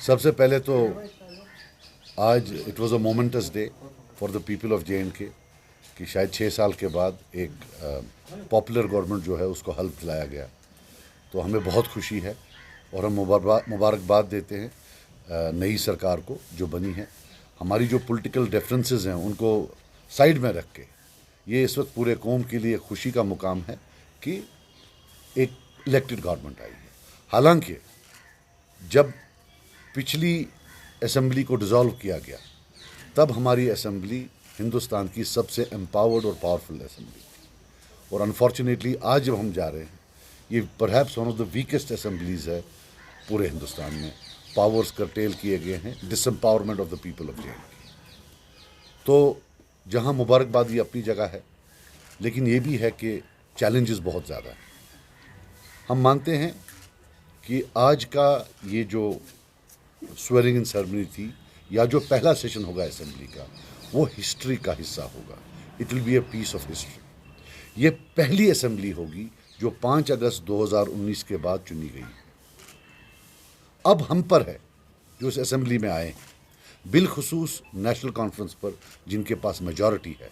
सबसे पहले तो आज it was a moments day for the people of J&K कि शायद 6 साल के बाद एक पॉपुलर गवर्नमेंट जो है उसको हल्फ दिलाया गया। तो हमें बहुत खुशी है और हम मुबारकबाद देते हैं नई सरकार को जो बनी है। हमारी जो पॉलिटिकल डिफरेंसेस हैं उनको साइड में रख के ये इस वक्त पूरे कौम के लिए खुशी का मुकाम है कि एक इलेक्टेड गवर्नमेंट आई है। हालांकि जब पिछली असेंबली को डिसॉल्व किया गया तब हमारी असेंबली हिंदुस्तान की सबसे एम्पावर्ड और पावरफुल असेंबली थी और अनफॉर्चुनेटली आज जब हम जा रहे हैं ये perhaps one of the weakest assemblies है पूरे हिंदुस्तान में। पावर्स करटेल किए गए हैं, disempowerment of the people of J and K. तो जहां मुबारकबादी अपनी जगह है लेकिन ये भी है कि चैलेंजेस बहुत ज़्यादा हैं। हम मानते हैं कि आज का ये जो स्वेरिंग इन सेरेमनी थी या जो पहला सेशन होगा असेंबली का वो हिस्ट्री का हिस्सा होगा। It will be a piece of history. ये पहली असेंबली होगी जो 5 अगस्त 2019 के बाद चुनी गई। अब हम पर है जो इस असेंबली में आए हैं बिलखुसूस नेशनल कॉन्फ्रेंस पर जिनके पास मेजॉरिटी है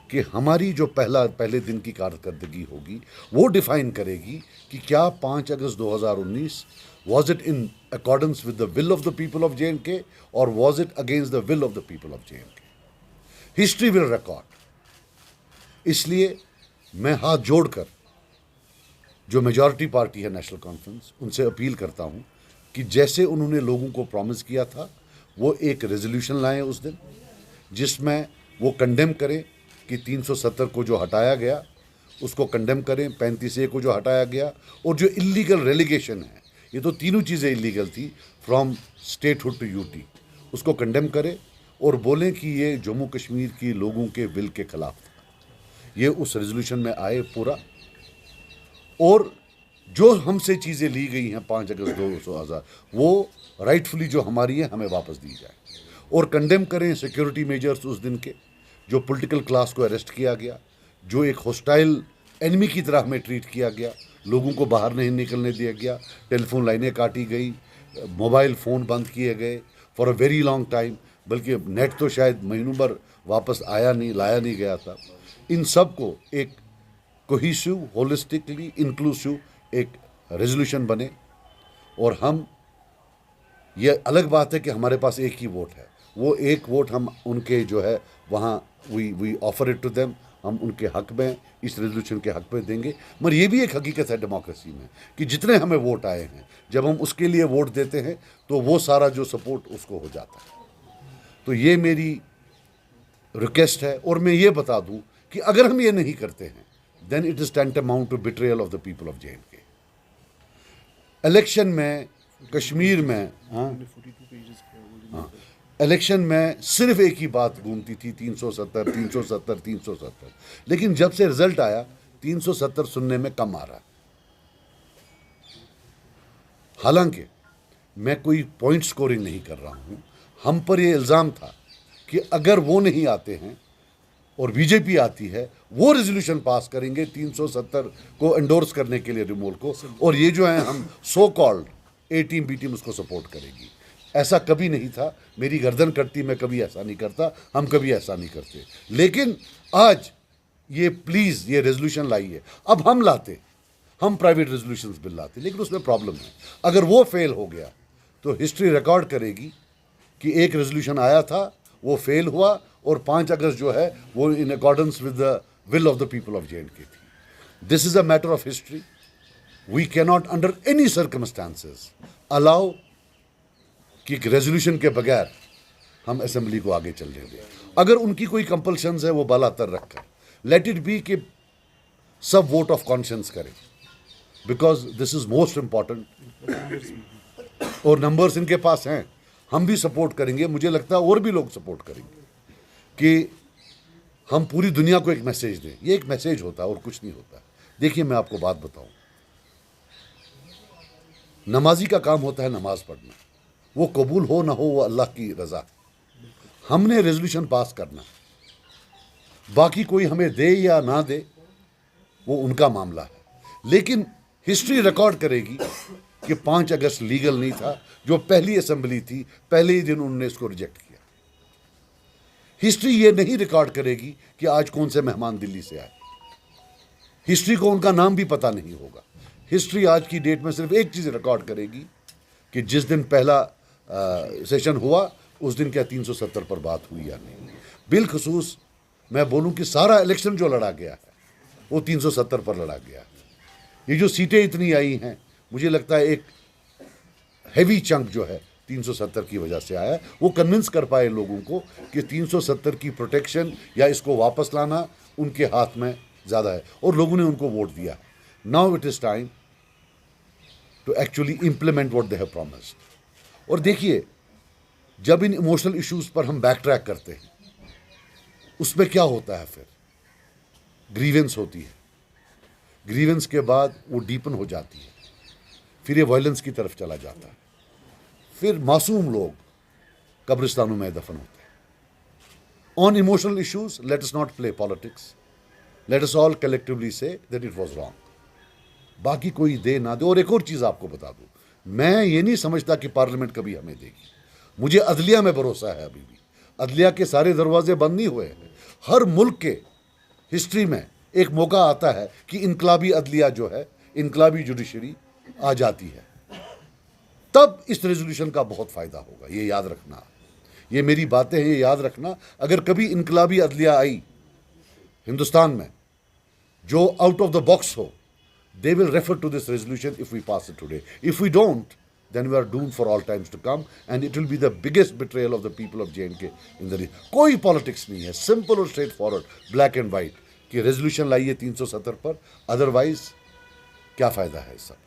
कि हमारी जो पहले दिन की कारकर्दगी होगी वो डिफाइन करेगी कि क्या 5 अगस्त 2019 was it in accordance with the will of the people of J&K or was it against the will of the people of J&K? History will record. इसलिए मैं हाथ जोड़कर जो मेजॉरिटी पार्टी है नेशनल कॉन्फ्रेंस उनसे अपील करता हूं कि जैसे उन्होंने लोगों को प्रॉमिस किया था वो एक रेजोल्यूशन लाएं उस दिन जिसमें वो कंडेम करें कि 370 को जो हटाया गया उसको कंडेम करें, 35A को जो हटाया गया और जो इलीगल रेलिगेशन है ये तो तीनों चीज़ें इलीगल थी फ्रॉम स्टेटहुड टू यूटी उसको कंडेम करें और बोलें कि ये जम्मू कश्मीर की लोगों के विल के खिलाफ था। ये उस रेजोल्यूशन में आए पूरा और जो हमसे चीज़ें ली गई हैं 5 अगस्त 2000 वो राइटफुली जो हमारी है हमें वापस दी जाए और कंडेम करें सिक्योरिटी मेजर्स उस दिन के जो पॉलिटिकल क्लास को अरेस्ट किया गया, जो एक हॉस्टाइल एनिमी की तरह हमें ट्रीट किया गया, लोगों को बाहर नहीं निकलने दिया गया, टेलीफोन लाइनें काटी गई, मोबाइल फ़ोन बंद किए गए for a very long time, बल्कि नेट तो शायद महीनों भर वापस लाया नहीं गया था। इन सब को एक कोहिसिव, होलिस्टिकली इंक्लूसिव एक रेजोल्यूशन बने और हम ये अलग बात है कि हमारे पास एक ही वोट है, वो एक वोट हम उनके जो है वहाँ we offer it to them, हम उनके हक में इस रेजोल्यूशन के हक में देंगे। मगर ये भी एक हकीकत है डेमोक्रेसी में कि जितने हमें वोट आए हैं जब हम उसके लिए वोट देते हैं तो वो सारा जो सपोर्ट उसको हो जाता है। तो ये मेरी रिक्वेस्ट है और मैं ये बता दूं कि अगर हम ये नहीं करते हैं then it is tantamount to betrayal of the people of J and K. Election में कश्मीर में इलेक्शन में सिर्फ एक ही बात घूमती थी 370, लेकिन जब से रिजल्ट आया 370 सुनने में कम आ रहा। हालांकि मैं कोई पॉइंट स्कोरिंग नहीं कर रहा हूं, हम पर यह इल्ज़ाम था कि अगर वो नहीं आते हैं और बीजेपी आती है वो रेजोल्यूशन पास करेंगे 370 को एंडोर्स करने के लिए रिमूवल को, और ये जो है हम so called A team B team उसको सपोर्ट करेगी। ऐसा कभी नहीं था, मेरी गर्दन कटती, मैं कभी ऐसा नहीं करता, हम कभी ऐसा नहीं करते। लेकिन आज ये प्लीज़ ये रेजोल्यूशन लाइए, अब हम लाते, हम प्राइवेट रेजोल्यूशन बिल लाते, लेकिन उसमें प्रॉब्लम है। अगर वो फेल हो गया तो हिस्ट्री रिकॉर्ड करेगी कि एक रेजोल्यूशन आया था वो फेल हुआ और 5 अगस्त जो है वो in accordance with the will of the people of J and K थी। This is a matter of history. We cannot under any circumstances allow कि एक रेजोल्यूशन के बगैर हम असेंबली को आगे चलने दें। अगर उनकी कोई कंपल्शंस है वो बालातर रखकर लेट इट बी कि सब वोट ऑफ कॉन्शियंस करें, because this is most important और नंबर्स इनके पास हैं, हम भी सपोर्ट करेंगे, मुझे लगता है और भी लोग सपोर्ट करेंगे कि हम पूरी दुनिया को एक मैसेज दें। ये एक मैसेज होता है और कुछ नहीं होता। देखिए मैं आपको बात बताऊं, नमाजी का काम होता है नमाज पढ़ना, वो कबूल हो ना हो वो अल्लाह की रज़ा। हमने रेजोल्यूशन पास करना, बाकी कोई हमें दे या ना दे वो उनका मामला है, लेकिन हिस्ट्री रिकॉर्ड करेगी कि 5 अगस्त लीगल नहीं था। जो पहली असेंबली थी, पहले ही दिन उन्होंने इसको रिजेक्ट किया। हिस्ट्री ये नहीं रिकॉर्ड करेगी कि आज कौन से मेहमान दिल्ली से आए। हिस्ट्री को उनका नाम भी पता नहीं होगा। हिस्ट्री आज की डेट में सिर्फ एक चीज़ रिकॉर्ड करेगी कि जिस दिन पहला सेशन हुआ उस दिन क्या 370 पर बात हुई या नहीं। बिलखसूस मैं बोलूं कि सारा इलेक्शन जो लड़ा गया है वो 370 पर लड़ा गया है। ये जो सीटें इतनी आई हैं, मुझे लगता है एक हैवी चंक जो है 370 की वजह से आया। वो कन्विंस कर पाए लोगों को कि 370 की प्रोटेक्शन या इसको वापस लाना उनके हाथ में ज़्यादा है, और लोगों ने उनको वोट दिया। Now it is time to actually implement what they have promised. और देखिए, जब इन इमोशनल इश्यूज़ पर हम बैक ट्रैक करते हैं, उसमें क्या होता है, फिर ग्रीवेंस होती है। ग्रीवेंस के बाद वो डीपन हो जाती है, फिर ये वायलेंस की तरफ चला जाता है, फिर मासूम लोग कब्रिस्तानों में दफन होते हैं। On emotional issues late us not play politics, let us all collectively say that it was wrong. बाकी कोई दे ना दे। और एक और चीज़ आपको बता दूं, मैं ये नहीं समझता कि पार्लियामेंट कभी हमें देगी। मुझे अदलिया में भरोसा है। अभी भी अदलिया के सारे दरवाजे बंद नहीं हुए हैं। हर मुल्क के हिस्ट्री में एक मौका आता है कि इनकलाबी अदलिया जो है, इनकलाबी जुडिशरी आ जाती है, तब इस रेजोल्यूशन का बहुत फ़ायदा होगा। ये याद रखना, ये मेरी बातें हैं, ये याद रखना। अगर कभी इनकलाबी अदलिया आई हिंदुस्तान में जो आउट ऑफ द बॉक्स हो, they will refer to this resolution if we pass it today. If we don't, then we are doomed for all times to come, and it will be the biggest betrayal of the people of J&K in the region. कोई politics नहीं है, simple और straight forward, black and white कि resolution लाइए 370 पर, otherwise क्या फ़ायदा है इस सब।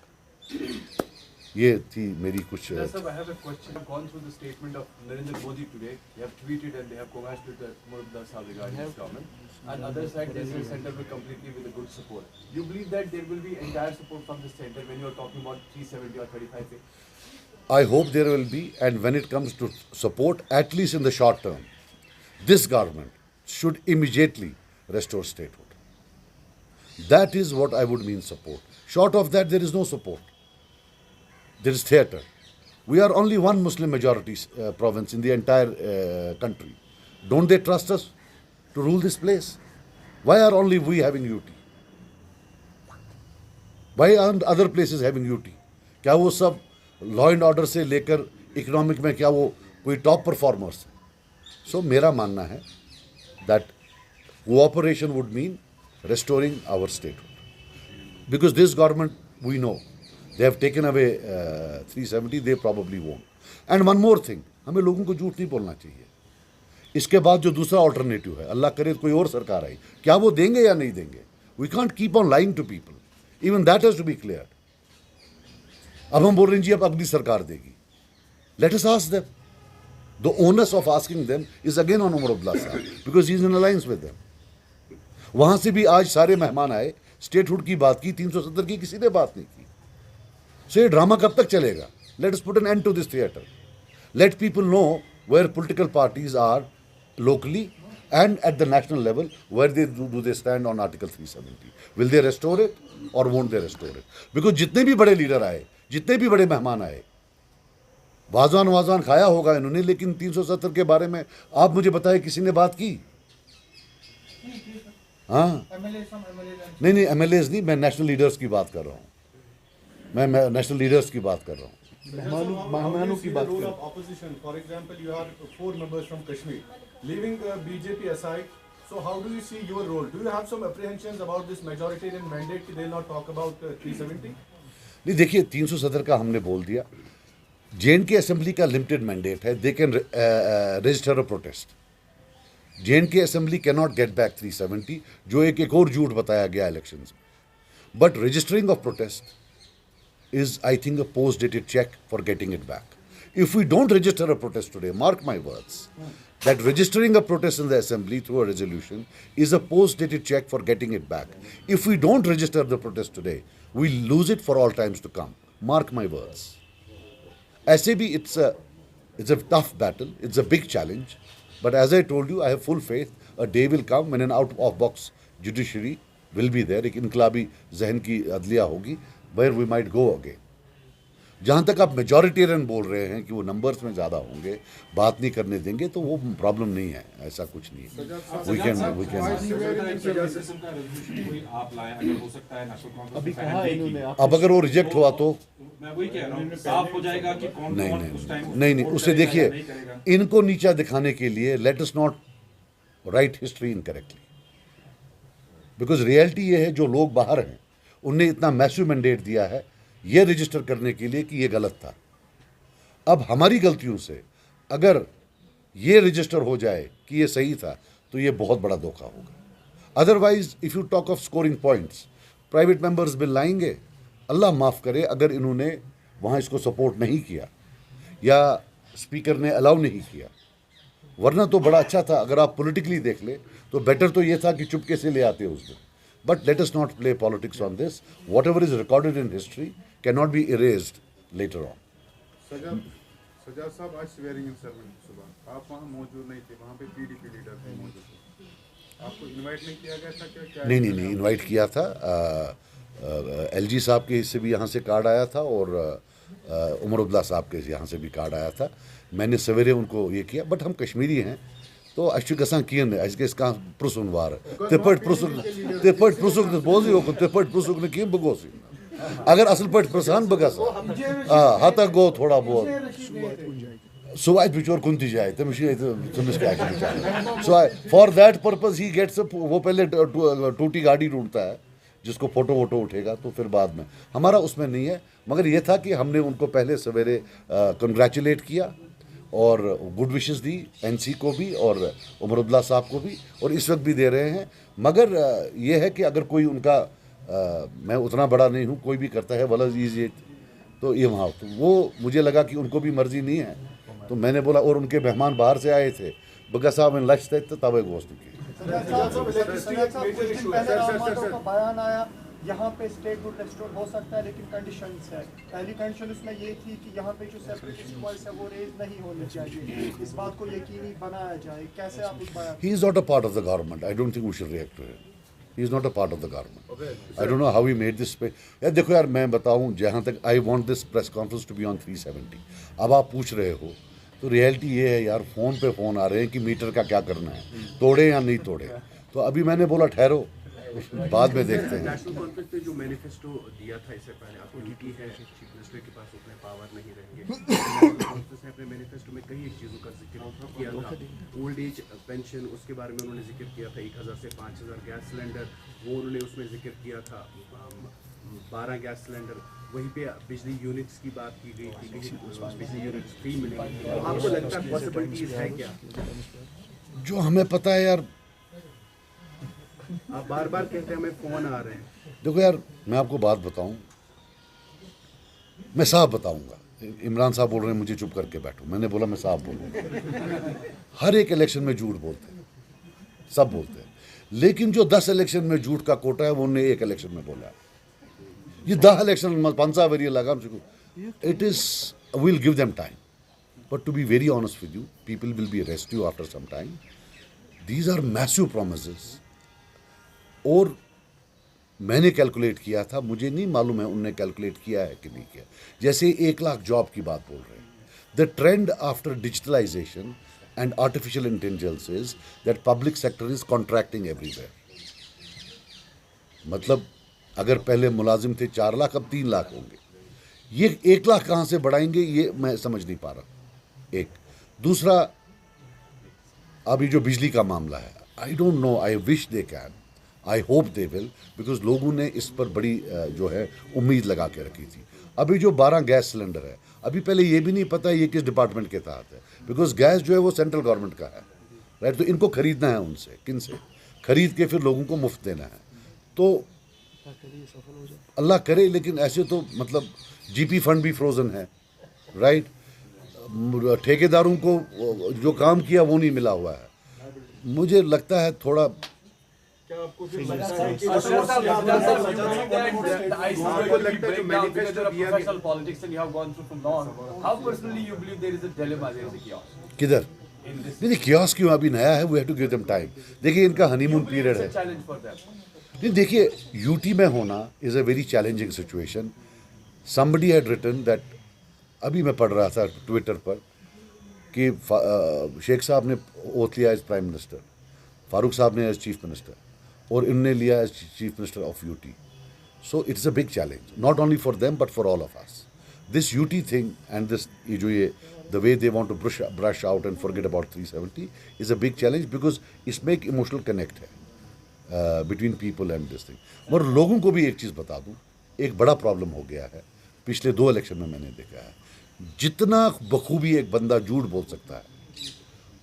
ये थी मेरी कुछ। Sir, I have a question. I've gone through the statement of Narendra Modi today. They have tweeted and they have congratulated Murtaza Sahab regarding his government. And other side, they say center will completely with a good support. You believe that there will be entire support from the center when you are talking about 370 or 35? I hope there will be, and when it comes to support, at least in the short term, this government should immediately restore statehood. That is what I would mean support. Short of that, there is no support. There is theatre. We are only one Muslim majority province in the entire country. Don't they trust us to rule this place? Why are only we having UT? Why aren't other places having UT? क्या वो सब law and order से लेकर economic में क्या वो कोई top performers हैं? सो मेरा मानना है that cooperation would mean restoring our statehood. Because this government, we know, they have taken away 370, they probably won't. And one more thing, हमें लोगों को झूठ नहीं बोलना चाहिए। इसके बाद जो दूसरा ऑल्टरनेटिव है, अल्लाह करे कोई और सरकार आई, क्या वो देंगे या नहीं देंगे? We can't keep on lying to people, even that has to be clear. अब हम बोल रहे हैं जी अब अगली सरकार देगी, let us ask them. The onus of asking them is again on Omar Abdullah sahab, because he is in alliance with them. वहां से भी आज सारे मेहमान आए, स्टेटहुड की बात की, 370 की किसी ने बात नहीं की। सो ये ड्रामा कब तक चलेगा? Let us put an end to this theatre. Let people know where political parties are locally and at the national level, where do they stand on Article 370? Will they restore it or won't they restore it? Because जितने भी बड़े leader आए, जितने भी बड़े मेहमान आए, वाजवान खाया होगा इन्होंने, लेकिन 370 के बारे में आप मुझे बताए किसी ने बात की? हाँ, नहीं एमएलएज नहीं, मैं नेशनल लीडर्स की बात कर रहा हूँ। मैं नेशनल लीडर्स की बात कर रहा हूँ। मेहमानों की बात कर। Opposition, for example, you are 4 members from Kashmir. Leaving BJP aside, so how do you see your role? Do you have some apprehensions about this majoritarian mandate कि they will not talk about 370? नहीं, देखिए 370 का हमने बोल दिया। J&K assembly का limited mandate है, they can register a protest. J&K assembly can not get back 370, जो एक और झूठ बताया गया इलेक्शंस में। But registering of protest is, I think, a post-dated check for getting it back. If we don't register a protest today, mark my words, that registering a protest in the assembly through a resolution is a post-dated check for getting it back. If we don't register the protest today, we'll lose it for all times to come. Mark my words. ऐसे भी it's a tough battle, it's a big challenge, but as I told you, I have full faith a day will come when an out-of-box judiciary will be there. एक इनकलाबी जहन की अदलिया होगी, where we might go again. जहाँ तक आप majoritarian बोल रहे हैं कि वो नंबर्स में ज़्यादा होंगे, बात नहीं करने देंगे, तो वो प्रॉब्लम नहीं है, ऐसा कुछ नहीं है। वी कैन अब अगर वो रिजेक्ट हुआ तो मैं वही कह रहा हूँ, साफ हो जाएगा कि कौन नहीं कौन नहीं उस टाइम नहीं नहीं उससे देखिए, इनको नीचा दिखाने के लिए late us not right history incorrectly, because reality ये है जो लोग बाहर हैं उनने इतना मैसिव मैंडेट दिया है ये रजिस्टर करने के लिए कि ये गलत था। अब हमारी गलतियों से अगर ये रजिस्टर हो जाए कि ये सही था तो ये बहुत बड़ा धोखा होगा। Otherwise if you talk of scoring points, private members bill लाएंगे, अल्लाह माफ़ करे अगर इन्होंने वहाँ इसको सपोर्ट नहीं किया या स्पीकर ने अलाउ नहीं किया, वरना तो बड़ा अच्छा था। अगर आप पॉलिटिकली देख ले तो बेटर तो ये था कि चुपके से ले आते उस दिन। But let us not play politics on this. Whatever is recorded in history can not be erased later on. Sajad साहब आज स्वेयरिंग इन सर्मनी सुबह आप वहाँ मौजूद नहीं थे, वहाँ पे पीडीपी लीडर थे मौजूद थे, आपको इनवाइट नहीं किया गया था क्या? नहीं इनवाइट किया था। एलजी साहब के इससे भी यहाँ से कार्ड आया था और उमर अब्दुल्ला साहब के यहाँ से भी कार्ड आया था। मैंने सवेरे उनको ये किया, बट हम कश्मीरी हैं तो अच्छी गसा किन इसका प्रुसन वार तिपट प्रुसुक बोजी हो तिपट प्रुसुक ने किन बगोसी अगर असल पट प्रसान बगस हता गो थोड़ा बहुत सुवाय बिचोर कुंती जाए तमिश क्या so for that purpose he gets up. वो पहले टूटी गाड़ी ढूंढता है जिसको फोटो वोटो उठेगा तो फिर बाद में, हमारा उसमें नहीं है। मगर ये था कि हमने उनको पहले सवेरे कंग्रेचुलेट किया और गुड विशेस दी एनसी को भी और उमर अब्दुल्ला साहब को भी, और इस वक्त भी दे रहे हैं। मगर ये है कि अगर कोई उनका मैं उतना बड़ा नहीं हूँ, कोई भी करता है वला ये तो ये वहाँ तो वो मुझे लगा कि उनको भी मर्जी नहीं है तो मैंने बोला, और उनके मेहमान बाहर से आए थे बगा साहब इन लक्ष्य थे तब गोश्त की बयान आया यहाँ पे स्टेट वुड रेस्टोर हो सकता है लेकिन कंडीशंस है। पहली कंडीशन उसमें ये थी कि यहाँ पे जो सेपरेटिस्ट वॉइस है वो रेज नहीं होनी चाहिए, इस बात को यकीनी बनाया जाए। कैसे आप उस बयान? He is not a part of the government. I don't think we should react to him. He is not a part of the government. I don't know how he made this. यार देखो यार, मैं बताऊँ जहाँ तक I want this press conference to be on 370. अब आप पूछ रहे हो तो रियलिटी ये है यार, फ़ोन पे फ़ोन आ रहे हैं कि मीटर का क्या करना है, तोड़े या नहीं तोड़े। तो अभी मैंने बोला ठहरो, बाद में देखते हैं। नेशनल कॉन्फ्रेंस में जो मैनिफेस्टो दिया था इससे पहले, आपको ड्यूटी है, चीफ मिनिस्टर के पास उतने पावर नहीं रहेंगे। नेशनल कॉन्फ्रेंस ने अपने मैनिफेस्टो में कई चीज़ों का जिक्र किया था। ओल्ड एज पेंशन, उसके बारे में उन्होंने जिक्र किया था। 1000 से 5000 गैस सिलेंडर, वो उन्होंने उसमें जिक्र किया था। 12 गैस सिलेंडर, वहीं पे बिजली यूनिट्स की बात की गई थी, बिजली यूनिट्स फ्री मिलेंगे। आपको लगता है पॉसिबिलिटीज है क्या? जो हमें पता है यार, आप बार बार कहते हैं हमें फोन आ रहे हैं। देखो यार, मैं आपको बात बताऊं, मैं साफ बताऊंगा। इमरान साहब बोल रहे हैं मुझे चुप करके बैठो, मैंने बोला मैं साफ बोलूँगा। हर एक इलेक्शन में झूठ बोलते हैं, सब बोलते हैं, लेकिन जो 10 इलेक्शन में झूठ का कोटा है वो उन्होंने एक इलेक्शन में बोला। ये 10 इलेक्शन 5 वरी लगा, it is will give them time, but to be very honest with you, people will be arrest you after some time. These are massive promises. और मैंने कैलकुलेट किया था, मुझे नहीं मालूम है उनने कैलकुलेट किया है कि नहीं किया। जैसे 1 लाख जॉब की बात बोल रहे हैं, the trend after digitalisation and artificial intelligence is that public sector is contracting everywhere. मतलब अगर पहले मुलाजिम थे 4 लाख, अब 3 लाख होंगे। ये 1 लाख कहाँ से बढ़ाएंगे ये मैं समझ नहीं पा रहा। एक दूसरा, अभी जो बिजली का मामला है, I don't know, I wish they can, I hope they will, because लोगों ने इस पर बड़ी जो है उम्मीद लगा के रखी थी। अभी जो 12 गैस सिलेंडर है, अभी पहले ये भी नहीं पता ये किस डिपार्टमेंट के तहत है, बिकॉज गैस जो है वो सेंट्रल गवर्नमेंट का है, राइट। तो इनको खरीदना है उनसे, किन से खरीद के फिर लोगों को मुफ्त देना है। तो अल्लाह करे, लेकिन ऐसे तो मतलब जीपी फंड भी फ्रोजन है, राइट। ठेकेदारों को जो काम किया वो नहीं मिला हुआ है। मुझे लगता है थोड़ा किधर नहीं, कियोस्क क्यों अभी नया है, we have to give them time. देखिए इनका हनीमून पीरियड है। नहीं देखिए, यूटी में होना is a very challenging situation. Somebody had written that अभी मैं पढ़ रहा था ट्विटर पर कि शेख साहब ने ओथ लिया एज प्राइम मिनिस्टर, फारूक साहब ने एज चीफ मिनिस्टर, और इनने लिया as chief minister of UT. So it's a big challenge, not only for them but for all of us. This UT thing and this जो ये the way they want to brush out and forget about 370 is a big challenge, because इसमें एक emotional connect है between people and this thing. मगर लोगों को भी एक चीज़ बता दूँ, एक बड़ा प्रॉब्लम हो गया है पिछले 2 इलेक्शन में मैंने देखा है. जितना बखूबी एक बंदा झूठ बोल सकता है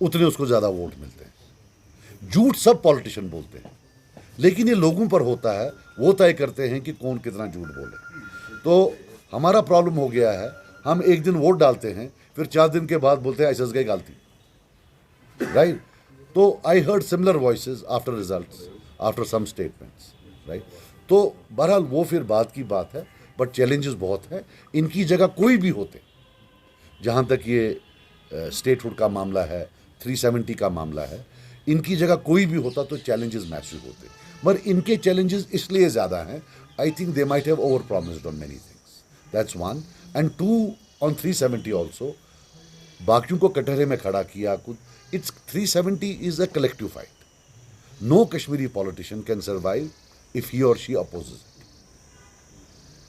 उतने उसको ज़्यादा वोट मिलते हैं. झूठ सब पॉलिटिशियन बोलते हैं, लेकिन ये लोगों पर होता है, वो तय करते हैं कि कौन कितना झूठ बोले. तो हमारा प्रॉब्लम हो गया है, हम एक दिन वोट डालते हैं, फिर 4 दिन के बाद बोलते हैं ऐसा गई गलती, राइट. तो I heard similar voices after results, after some statements, right. तो बहरहाल वो फिर बात की बात है, बट चैलेंजेस बहुत हैं. इनकी जगह कोई भी होते, जहाँ तक ये स्टेटहुड का मामला है, 370 का मामला है, इनकी जगह कोई भी होता तो चैलेंजेस मैसिव होते. मगर इनके चैलेंजेस इसलिए ज़्यादा हैं, I think they might have over promised on many things. That's one. And 2 on 370 also, बाकियों को कटहरे में खड़ा किया कुछ. It's 370 is a collective fight. No Kashmiri politician can survive if he और शी अपोजेस.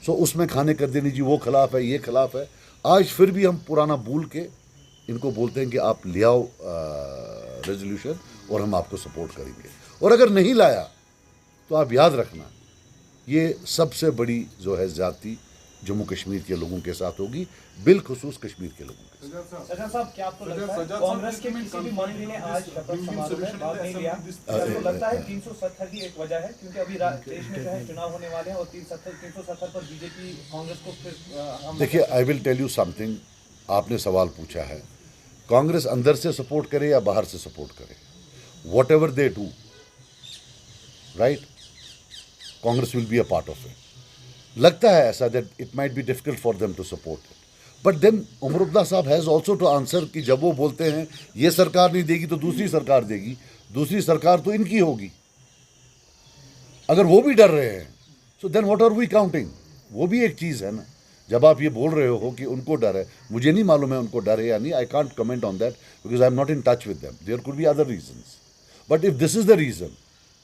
सो उसमें खाने कर देनी जी वो खिलाफ है, ये खिलाफ है. आज फिर भी हम पुराना भूल के इनको बोलते हैं कि आप ले आओ रेजोल्यूशन और हम आपको सपोर्ट करेंगे. और अगर नहीं लाया तो आप याद रखना, ये सबसे बड़ी जो है ज़्यादती जम्मू कश्मीर के लोगों के साथ होगी, बिलखुसूस कश्मीर के लोगों के साथ. सजा साहब, क्या आपको लगता है कांग्रेस के किसी भी मंत्री ने आज शपथ समारोह में भाग नहीं लिया? आपको लगता है 370 ही एक वजह है? क्योंकि अभी देश में जो है चुनाव होने वाले हैं और 370 पर बीजेपी कांग्रेस को फिर देखिए, I will tell you something. आपने सवाल पूछा है, कांग्रेस अंदर से सपोर्ट करे या बाहर से सपोर्ट करे, whatever they do, right, Congress will be a part of it. लगता है ऐसा that it might be difficult for them to support it, but then Omar Abdullah साहब हैज़ ऑल्सो टू आंसर कि जब वो बोलते हैं ये सरकार नहीं देगी तो दूसरी सरकार देगी, दूसरी सरकार तो इनकी होगी. अगर वो भी डर रहे हैं, so then what are we counting? वो भी एक चीज़ है ना. जब आप ये बोल रहे हो कि उनको डर है, मुझे नहीं मालूम है उनको डर है या नहीं. I can't comment on that because I am not in touch with them. There could be other reasons, but if this is the reason,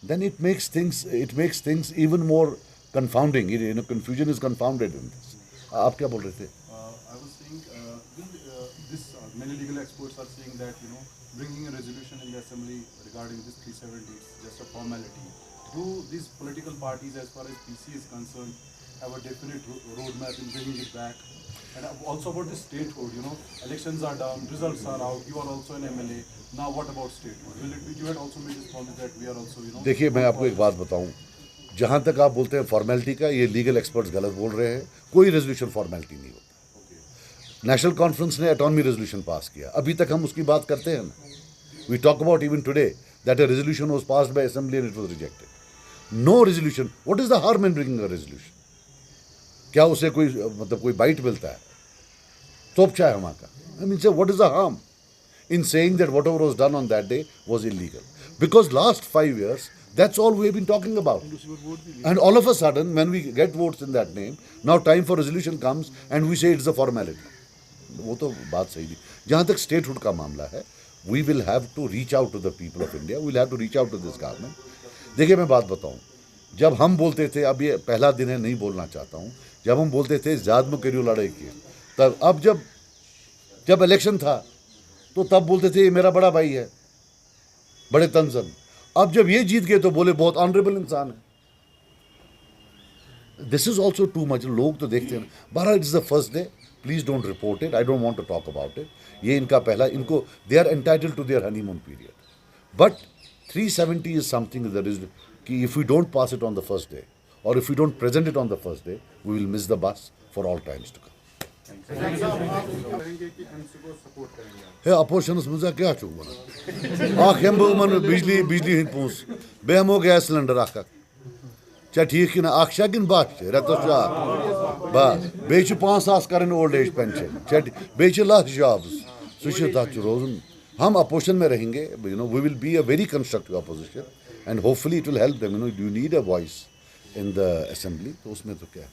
then it makes things even more confounding. Confusion is confounded in this. आप क्या बोल रहे थे? I was saying, many legal experts are saying that bringing a resolution in the assembly regarding this 370 is just a formality. Do these political parties, as far as PC is concerned, have a definite roadmap in bringing it back? And also about the statehood, elections are done, results are out. You are also an MLA. Now what about statehood? Will it be? You had also made this promise that we are also, देखिए, मैं आपको एक बात बताऊं, जहां तक आप बोलते हैं फॉर्मेलिटी का, ये लीगल एक्सपर्ट्स गलत बोल रहे हैं. कोई रेजोल्यूशन फॉर्मेलिटी नहीं होता. नेशनल कॉन्फ्रेंस ने ऑटोनॉमी रेजोल्यूशन पास किया, अभी तक हम उसकी बात करते हैं ना. We talk about even today that a resolution was passed by assembly and it was rejected. No resolution. What is the harm in bringing a resolution? क्या उसे कोई मतलब कोई बाइट मिलता है? तोपचा है वहाँ का. आई मीन से what is the harm in saying that whatever was done on that day was illegal? Because last 5 years, that's all we have been talking about. And all of a sudden, when we get votes in that name, now time for resolution comes and we say it's a formality. वो तो बात सही नहीं. जहाँ तक statehood का मामला है, we will have to reach out to the people of India. We will have to reach out to this government. देखिए, मैं बात बताऊँ, जब हम बोलते थे, अब ये पहला दिन है, नहीं बोलना चाहता हूँ, जब हम बोलते थे ज़ाद में करियो लड़ाई की, तब अब जब इलेक्शन था तो तब बोलते थे ये मेरा बड़ा भाई है, बड़े तंजन. अब जब ये जीत गए तो बोले बहुत ऑनरेबल इंसान है. This is also too much. लोग तो देखते हैं. 12 it's the first day. Please don't report it. I don't want to talk about it. ये इनका पहला, इनको they are entitled to their honeymoon period. But 370 is something that is कि if we don't pass it on the first day और if we don't present it on the first day, we will miss the bus for all times to come. Opposition's मजा क्या चुक बना बिजली हंद पोस बे हमो gas cylinder चा ठीक कि शा कि बाह रेतस बस बे 5,000 कर ओल्ड एज पेंशन बे लक्ष जॉब्स तथ रोजन. हम अपोजिशन में रहेंगे. We will be a very constructive opposition and hopefully it will help them. You need a voice in the assembly. तो उसमें तो क्या है.